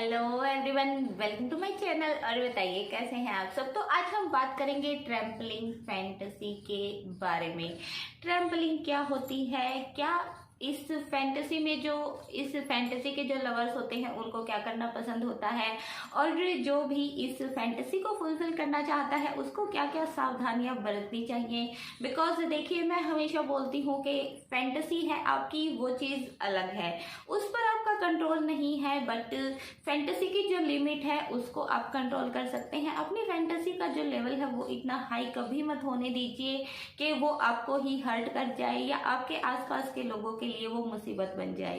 Hello everyone, welcome to my channel. और बताइए कैसे हैं आप सब। तो आज हम बात करेंगे ट्रैम्पलिंग फैंटेसी के बारे में। ट्रैम्पलिंग क्या होती है, क्या इस फैंटेसी में इस फैंटेसी के जो लवर्स होते हैं उनको क्या करना पसंद होता है, और जो भी इस फैंटेसी को फुलफिल करना चाहता है उसको क्या क्या सावधानियां बरतनी चाहिए। बिकॉज देखिए, मैं हमेशा बोलती हूँ कि फैंटेसी है आपकी, वो चीज़ अलग है, उस पर आपका कंट्रोल नहीं है, बट फैंटेसी की जो लिमिट है उसको आप कंट्रोल कर सकते हैं। अपनी फैंटेसी का जो लेवल है वो इतना हाई कभी मत होने दीजिए कि वो आपको ही हर्ट कर जाए या आपके आसपास के लोगों के लिए वो मुसीबत बन जाए।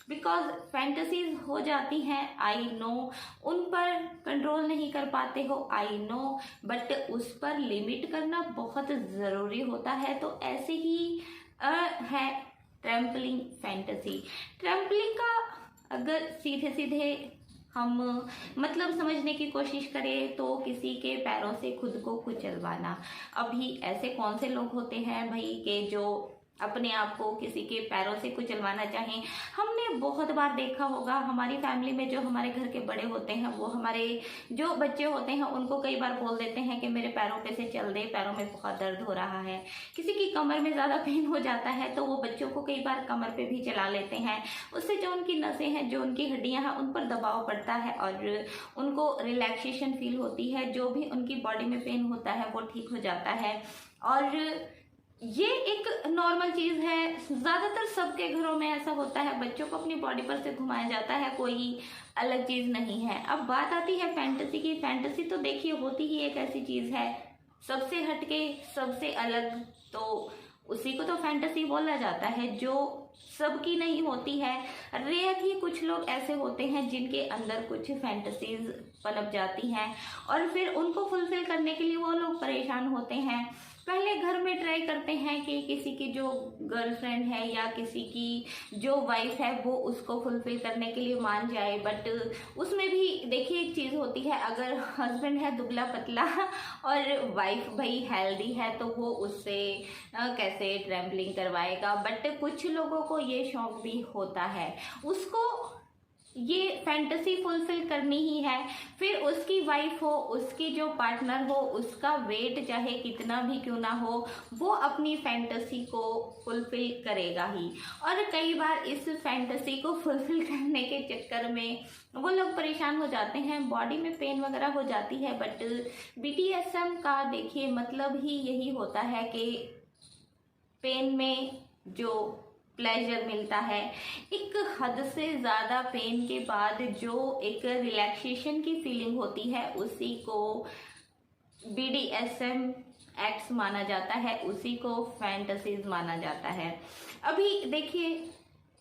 बिकॉज फैंटेसीज हो जाती हैं, आई नो, उन पर कंट्रोल नहीं कर पाते हो, आई नो, बट उस पर लिमिट करना बहुत ज़रूरी होता है। तो ऐसे ही है ट्रैम्पलिंग फैंटेसी। ट्रैम्पलिंग का अगर सीधे सीधे हम मतलब समझने की कोशिश करें तो किसी के पैरों से खुद को कुचलवाना। अभी ऐसे कौन से लोग होते हैं भाई के जो अपने आप को किसी के पैरों से कुचलवाना चाहें। हमने बहुत बार देखा होगा, हमारी फैमिली में जो हमारे घर के बड़े होते हैं वो हमारे जो बच्चे होते हैं उनको कई बार बोल देते हैं कि मेरे पैरों पे से चल दे, पैरों में बहुत दर्द हो रहा है। किसी की कमर में ज़्यादा पेन हो जाता है तो वो बच्चों को कई बार कमर पे भी चला लेते हैं। उससे जो उनकी नसें हैं, जो उनकी हड्डियां हैं, उन पर दबाव पड़ता है और उनको रिलैक्सेशन फील होती है। जो भी उनकी बॉडी में पेन होता है वो ठीक हो जाता है। और ये एक नॉर्मल चीज़ है, ज़्यादातर सबके घरों में ऐसा होता है। बच्चों को अपनी बॉडी पर से घुमाया जाता है, कोई अलग चीज़ नहीं है। अब बात आती है फैंटेसी की। फैंटेसी तो देखिए होती ही एक ऐसी चीज़ है सबसे हटके, सबसे अलग, तो उसी को तो फैंटेसी बोला जाता है, जो सबकी नहीं होती है। रेयर ही कुछ लोग ऐसे होते हैं जिनके अंदर कुछ फैंटेसीज पनप जाती हैं और फिर उनको फुलफिल करने के लिए वो लोग परेशान होते हैं। पहले घर में ट्राई करते हैं कि किसी की जो गर्लफ्रेंड है या किसी की जो वाइफ है वो उसको फुलफिल करने के लिए मान जाए। बट उसमें भी देखिए एक चीज़ होती है, अगर हस्बैंड है दुबला पतला और वाइफ भाई हेल्दी है तो वो उससे कैसे ट्रैम्पलिंग करवाएगा। बट कुछ लोगों को ये शौक भी होता है, उसको ये फैंटेसी फुलफिल करनी ही है। फिर उसकी वाइफ हो, उसकी जो पार्टनर हो, उसका वेट चाहे कितना भी क्यों ना हो, वो अपनी फैंटेसी को फुलफिल करेगा ही। और कई बार इस फैंटेसी को फुलफिल करने के चक्कर में वो लोग परेशान हो जाते हैं, बॉडी में पेन वगैरह हो जाती है। बट BDSM का देखिए मतलब ही यही होता है कि पेन में जो प्लेजर मिलता है, एक हद से ज़्यादा पेन के बाद जो एक रिलैक्सेशन की फीलिंग होती है, उसी को BDSM एक्ट्स माना जाता है, उसी को फैंटेसीज माना जाता है। अभी देखिए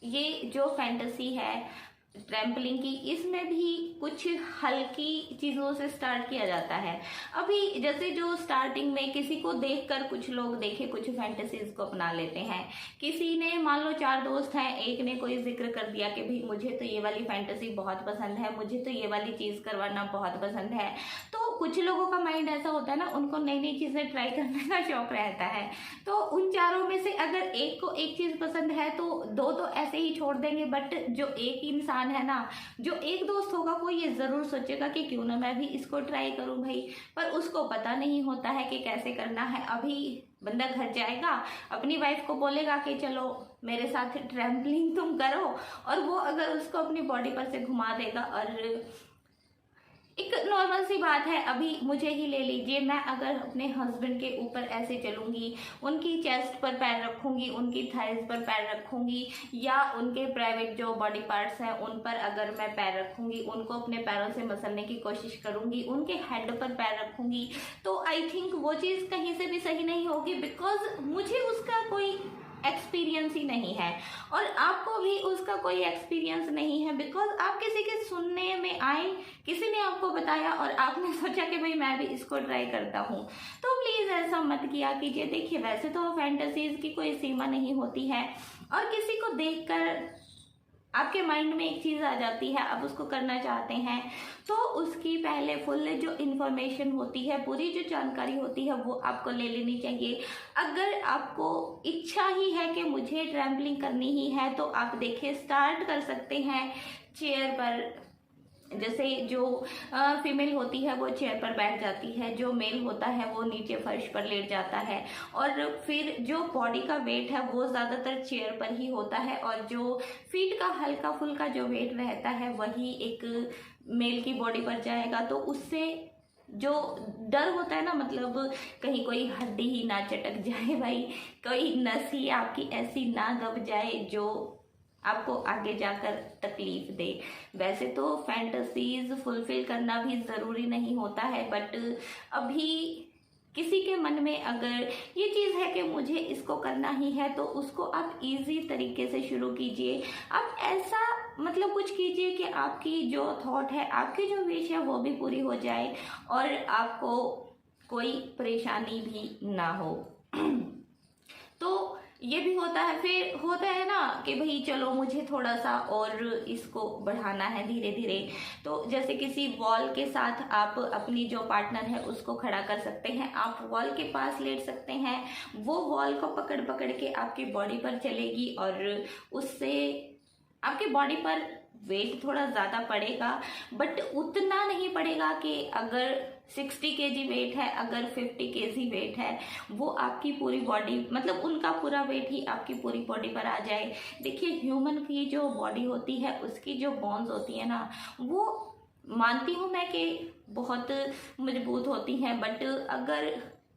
ये जो फैंटेसी है ट्रैम्पलिंग की, इसमें भी कुछ हल्की चीज़ों से स्टार्ट किया जाता है। अभी जैसे जो स्टार्टिंग में किसी को देखकर कुछ लोग देखे कुछ फैंटेसीज को अपना लेते हैं। किसी ने मान लो 4 दोस्त हैं, एक ने कोई जिक्र कर दिया कि भाई मुझे तो ये वाली फैंटेसी बहुत पसंद है, मुझे तो ये वाली चीज़ करवाना बहुत पसंद है। तो कुछ लोगों का माइंड ऐसा होता है ना, उनको नई नई चीज़ें ट्राई करने का शौक रहता है। तो उन चारों में से अगर एक को एक चीज़ पसंद है तो 2 तो ऐसे ही छोड़ देंगे। बट जो एक इंसान है ना, जो एक दोस्त होगा, वो ये जरूर सोचेगा कि क्यों ना मैं भी इसको ट्राई करूं भाई। पर उसको पता नहीं होता है कि कैसे करना है। अभी बंदा घर जाएगा, अपनी वाइफ को बोलेगा कि चलो मेरे साथ ट्रैम्पलिंग तुम करो, और वो अगर उसको अपनी बॉडी पर से घुमा देगा। और एक नॉर्मल सी बात है, अभी मुझे ही ले लीजिए, मैं अगर अपने हस्बैंड के ऊपर ऐसे चलूंगी, उनकी चेस्ट पर पैर रखूंगी, उनकी थाइज पर पैर रखूंगी, या उनके प्राइवेट जो बॉडी पार्ट्स हैं उन पर अगर मैं पैर रखूंगी, उनको अपने पैरों से मसलने की कोशिश करूंगी, उनके हेड पर पैर रखूंगी, तो आई थिंक वो चीज़ कहीं से भी सही नहीं होगी। बिकॉज मुझे उसका कोई एक्सपीरियंस ही नहीं है और आपको भी उसका कोई एक्सपीरियंस नहीं है। बिकॉज आप किसी के सुनने में आए, किसी ने आपको बताया और आपने सोचा कि भाई मैं भी इसको ट्राई करता हूँ, तो प्लीज़ ऐसा मत किया कीजिए। देखिए वैसे तो फैंटेसीज की कोई सीमा नहीं होती है, और किसी को देखकर आपके माइंड में एक चीज़ आ जाती है, आप उसको करना चाहते हैं, तो उसकी पहले फुल जो इन्फॉर्मेशन होती है, पूरी जो जानकारी होती है वो आपको ले लेनी चाहिए। अगर आपको इच्छा ही है कि मुझे ट्रैम्पलिंग करनी ही है तो आप देखिए स्टार्ट कर सकते हैं चेयर पर जैसे जो फीमेल होती है वो चेयर पर बैठ जाती है, जो मेल होता है वो नीचे फर्श पर लेट जाता है, और फिर जो बॉडी का वेट है वो ज़्यादातर चेयर पर ही होता है, और जो फीट का हल्का फुल्का जो वेट रहता है वही एक मेल की बॉडी पर जाएगा। तो उससे जो डर होता है ना, मतलब कहीं कोई हड्डी ही ना चटक जाए भाई, कोई नस ही आपकी ऐसी ना दब जाए जो आपको आगे जाकर तकलीफ दे। वैसे तो फैंटेसीज फुलफिल करना भी ज़रूरी नहीं होता है, बट अभी किसी के मन में अगर ये चीज़ है कि मुझे इसको करना ही है, तो उसको आप इजी तरीके से शुरू कीजिए। आप ऐसा मतलब कुछ कीजिए कि आपकी जो थॉट है, आपकी जो विश है वो भी पूरी हो जाए और आपको कोई परेशानी भी ना हो। तो ये भी होता है। फिर होता है ना कि भाई चलो मुझे थोड़ा सा और इसको बढ़ाना है धीरे धीरे, तो जैसे किसी वॉल के साथ आप अपनी जो पार्टनर है उसको खड़ा कर सकते हैं, आप वॉल के पास लेट सकते हैं, वो वॉल को पकड़ पकड़ के आपकी बॉडी पर चलेगी और उससे आपकी बॉडी पर वेट थोड़ा ज़्यादा पड़ेगा, बट उतना नहीं पड़ेगा कि अगर 60 केजी वेट है, अगर 50 केजी वेट है, वो आपकी पूरी बॉडी मतलब उनका पूरा वेट ही आपकी पूरी बॉडी पर आ जाए। देखिए ह्यूमन की जो बॉडी होती है उसकी जो बोन्स होती है ना, वो मानती हूँ मैं कि बहुत मजबूत होती हैं, बट अगर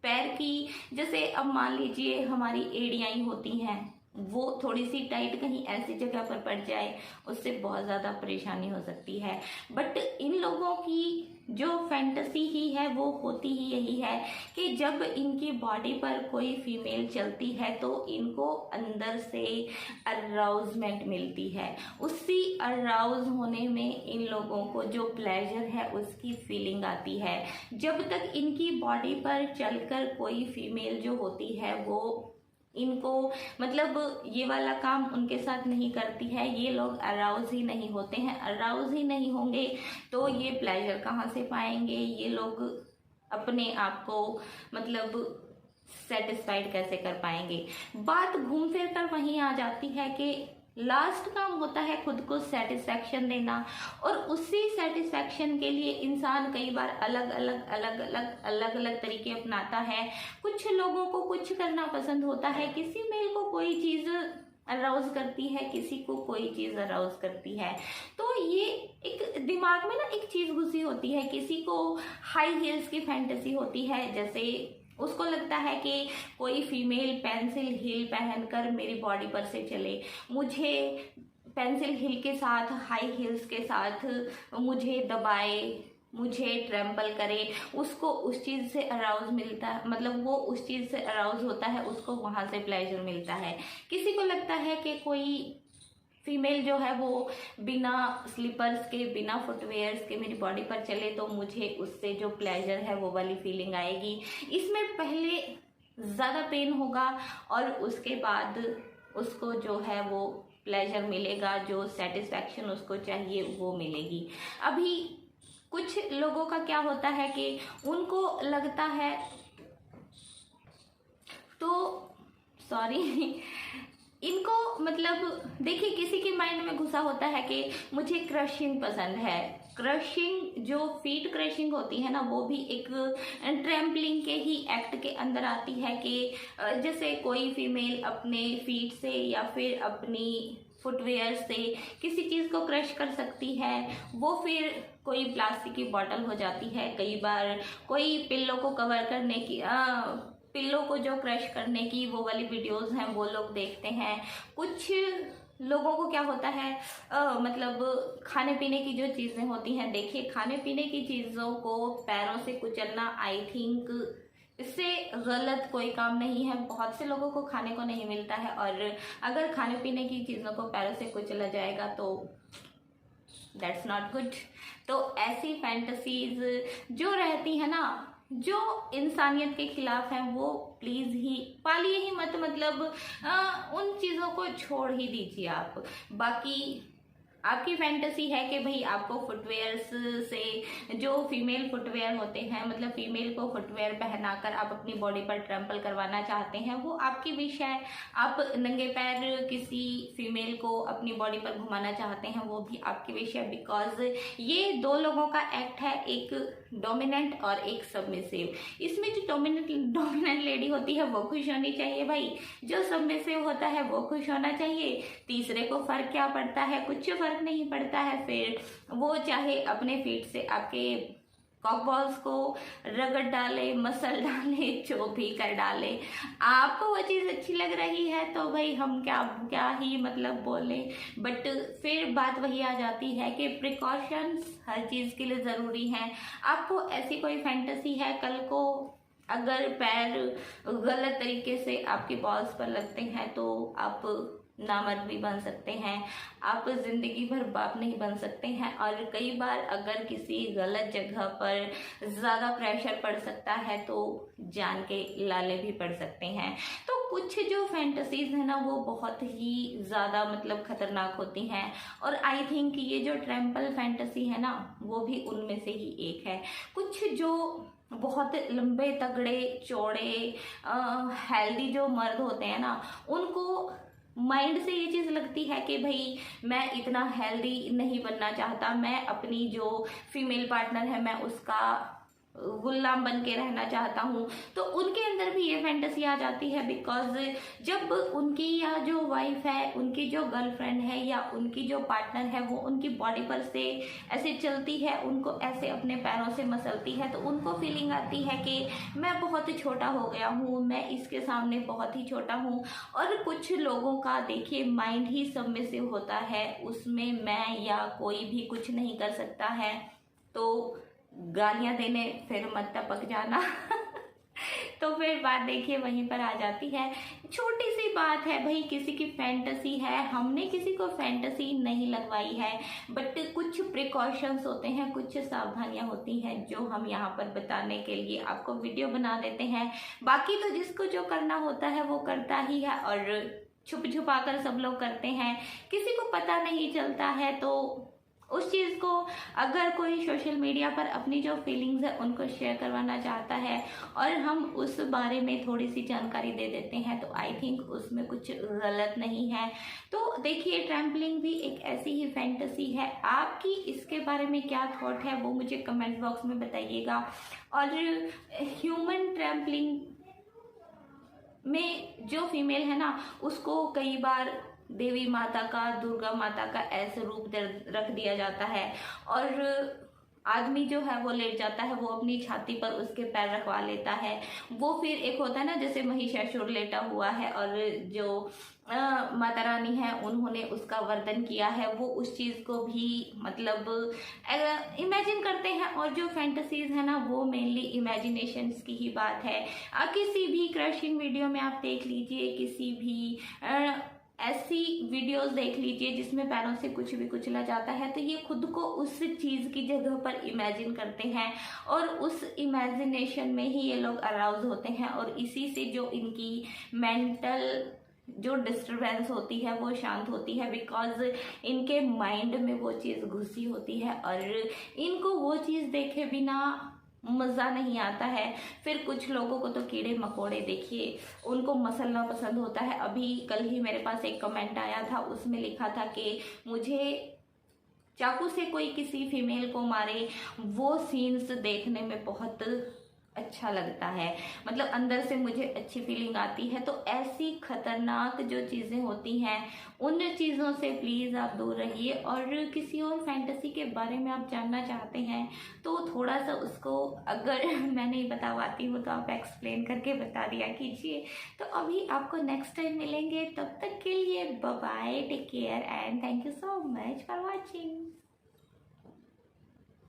पैर की जैसे अब मान लीजिए हमारी एड़ियाँ होती हैं, वो थोड़ी सी टाइट कहीं ऐसी जगह पर पड़ जाए, उससे बहुत ज़्यादा परेशानी हो सकती है। बट इन लोगों की जो फैंटेसी ही है वो होती ही यही है कि जब इनकी बॉडी पर कोई फीमेल चलती है तो इनको अंदर से अराउजमेंट मिलती है, उसी अराउज होने में इन लोगों को जो प्लेजर है उसकी फीलिंग आती है। जब तक इनकी बॉडी पर चलकर कोई फीमेल जो होती है वो इनको मतलब ये वाला काम उनके साथ नहीं करती है, ये लोग अराउज ही नहीं होते हैं। अराउज ही नहीं होंगे तो ये प्लेजर कहाँ से पाएंगे, ये लोग अपने आप को मतलब सेटिस्फाइड कैसे कर पाएंगे। बात घूम फिर कर वहीं आ जाती है कि लास्ट काम होता है खुद को सेटिस्फैक्शन देना, और उसी सेटिस्फैक्शन के लिए इंसान कई बार अलग अलग तरीके अपनाता है। कुछ लोगों को कुछ करना पसंद होता है, किसी मेल को कोई चीज़ अराउज करती है, किसी को कोई चीज़ अराउज करती है। तो ये एक दिमाग में ना एक चीज़ घुसी होती है, किसी को हाई हील्स की फैंटेसी होती है, जैसे उसको लगता है कि कोई फीमेल पेंसिल हील पहनकर मेरी बॉडी पर से चले, मुझे पेंसिल हील के साथ हाई हील्स के साथ मुझे दबाए, मुझे ट्रैम्पल करे, उसको उस चीज़ से अराउज मिलता है, मतलब वो उस चीज़ से अराउज होता है, उसको वहाँ से प्लेजर मिलता है। किसी को लगता है कि कोई फीमेल जो है वो बिना स्लीपर्स के बिना फुटवेयर्स के मेरी बॉडी पर चले तो मुझे उससे जो प्लेजर है वो वाली फीलिंग आएगी। इसमें पहले ज़्यादा पेन होगा और उसके बाद उसको जो है वो प्लेजर मिलेगा, जो सेटिस्फैक्शन उसको चाहिए वो मिलेगी। अभी कुछ लोगों का क्या होता है कि उनको लगता है तो सॉरी इनको मतलब देखिए किसी के माइंड में घुसा होता है कि मुझे क्रशिंग पसंद है। क्रशिंग जो फीट क्रशिंग होती है ना, वो भी एक ट्रैम्पलिंग के ही एक्ट के अंदर आती है कि जैसे कोई फीमेल अपने फीट से या फिर अपनी फुटवेयर से किसी चीज़ को क्रश कर सकती है। वो फिर कोई प्लास्टिक की बॉटल हो जाती है, कई बार कोई पिल्लो को कवर करने की पिल्लो को जो क्रश करने की वो वाली वीडियोस हैं वो लोग देखते हैं। कुछ लोगों को क्या होता है मतलब खाने पीने की जो चीज़ें होती हैं, देखिए खाने पीने की चीज़ों को पैरों से कुचलना आई थिंक इससे गलत कोई काम नहीं है। बहुत से लोगों को खाने को नहीं मिलता है, और अगर खाने पीने की चीज़ों को पैरों से कुचला जाएगा तो दैट्स नॉट गुड। तो ऐसी फैंटेसीज जो रहती है ना, जो इंसानियत के खिलाफ हैं, वो प्लीज़ ही पालिए ही मत, मतलब उन चीज़ों को छोड़ ही दीजिए आप। बाकी आपकी फैंटेसी है कि भाई आपको फुटवेयर्स से, जो फीमेल फुटवेयर होते हैं, मतलब फीमेल को फुटवेयर पहनाकर आप अपनी बॉडी पर ट्रैम्पल करवाना चाहते हैं, वो आपकी विश है। आप नंगे पैर किसी फीमेल को अपनी बॉडी पर घुमाना चाहते हैं, वो भी आपकी विश है। बिकॉज ये दो लोगों का एक्ट है, एक डोमिनेंट और एक सबमिसिव। इसमें जो डोमिनेंट लेडी होती है वो खुश होनी चाहिए भाई, जो सबमिसिव होता है वो खुश होना चाहिए। तीसरे को फर्क क्या पड़ता है? कुछ फर्क नहीं पड़ता है। फिर वो चाहे अपने फीट से आपके कॉक बॉल्स को रगड़ डाले, मसल डाले, जो भी कर डाले, आपको वो चीज़ अच्छी लग रही है तो भाई हम क्या क्या ही मतलब बोले। बट फिर बात वही आ जाती है कि प्रिकॉशंस हर चीज़ के लिए ज़रूरी हैं। आपको ऐसी कोई फैंटेसी है, कल को अगर पैर गलत तरीके से आपके बॉल्स पर लगते हैं तो आप नामर्द भी बन सकते हैं, आप जिंदगी भर बाप नहीं बन सकते हैं। और कई बार अगर किसी गलत जगह पर ज़्यादा प्रेशर पड़ सकता है तो जान के लाले भी पड़ सकते हैं। तो कुछ जो फैंटेसीज है ना वो बहुत ही ज़्यादा मतलब खतरनाक होती हैं, और आई थिंक ये जो ट्रैम्पल फैंटेसी है ना वो भी उनमें से ही एक है। कुछ जो बहुत लंबे तगड़े चौड़े हेल्दी जो मर्द होते हैं ना, उनको माइंड से ये चीज़ लगती है कि भाई मैं इतना हेल्दी नहीं बनना चाहता, मैं अपनी जो फीमेल पार्टनर है मैं उसका गुलाम बन के रहना चाहता हूँ। तो उनके अंदर भी ये फैंटेसी आ जाती है। बिकॉज जब उनकी या जो वाइफ है, उनकी जो गर्लफ्रेंड है या उनकी जो पार्टनर है वो उनकी बॉडी पर से ऐसे चलती है, उनको ऐसे अपने पैरों से मसलती है, तो उनको फीलिंग आती है कि मैं बहुत छोटा हो गया हूँ, मैं इसके सामने बहुत ही छोटा हूँ। और कुछ लोगों का देखिए माइंड ही सबमिसिव होता है, उसमें मैं या कोई भी कुछ नहीं कर सकता है। तो गालियां देने फिर मत टपक जाना तो फिर बात देखिए वहीं पर आ जाती है। छोटी सी बात है भाई, किसी की फैंटेसी है, हमने किसी को फैंटेसी नहीं लगवाई है, बट कुछ प्रिकॉशंस होते हैं, कुछ सावधानियां होती हैं जो हम यहाँ पर बताने के लिए आपको वीडियो बना देते हैं। बाकी तो जिसको जो करना होता है वो करता ही है, और छुप छुपा कर सब लोग करते हैं, किसी को पता नहीं चलता है। तो उस चीज़ को अगर कोई सोशल मीडिया पर अपनी जो फीलिंग्स है उनको शेयर करवाना चाहता है और हम उस बारे में थोड़ी सी जानकारी दे देते हैं, तो आई थिंक उसमें कुछ गलत नहीं है। तो देखिए ट्रैम्पलिंग भी एक ऐसी ही फैंटेसी है। आपकी इसके बारे में क्या थॉट है वो मुझे कमेंट बॉक्स में बताइएगा। और ह्यूमन ट्रैम्पलिंग में जो फीमेल है ना उसको कई बार देवी माता का, दुर्गा माता का ऐसे रूप रख दिया जाता है, और आदमी जो है वो लेट जाता है, वो अपनी छाती पर उसके पैर रखवा लेता है। वो फिर एक होता है ना जैसे महिषासुर लेटा हुआ है और जो माता रानी है उन्होंने उसका वर्धन किया है, वो उस चीज़ को भी मतलब इमेजिन करते हैं। और जो फैंटेसीज है ना वो मेनली इमेजिनेशंस की ही बात है। किसी भी क्रशिंग वीडियो में आप देख लीजिए, किसी भी ऐसी वीडियोस देख लीजिए जिसमें पैरों से कुछ भी कुचला जाता है, तो ये खुद को उस चीज़ की जगह पर इमेजिन करते हैं और उस इमेजिनेशन में ही ये लोग अराउज होते हैं, और इसी से जो इनकी मेंटल जो डिस्टरबेंस होती है वो शांत होती है। बिकॉज इनके माइंड में वो चीज़ घुसी होती है और इनको वो चीज़ देखे बिना मज़ा नहीं आता है। फिर कुछ लोगों को तो कीड़े मकोड़े देखिए उनको मसलना पसंद होता है। अभी कल ही मेरे पास एक कमेंट आया था, उसमें लिखा था कि मुझे चाकू से कोई किसी फीमेल को मारे वो सीन्स देखने में बहुत अच्छा लगता है, मतलब अंदर से मुझे अच्छी फीलिंग आती है। तो ऐसी खतरनाक जो चीज़ें होती हैं उन चीज़ों से प्लीज़ आप दूर रहिए। और किसी और फैंटेसी के बारे में आप जानना चाहते हैं तो थोड़ा सा उसको अगर मैं नहीं बता पाती हूँ तो आप एक्सप्लेन करके बता दिया कीजिए। तो अभी आपको नेक्स्ट टाइम मिलेंगे, तब तक के लिए bye bye, take care and thank you so much for watching.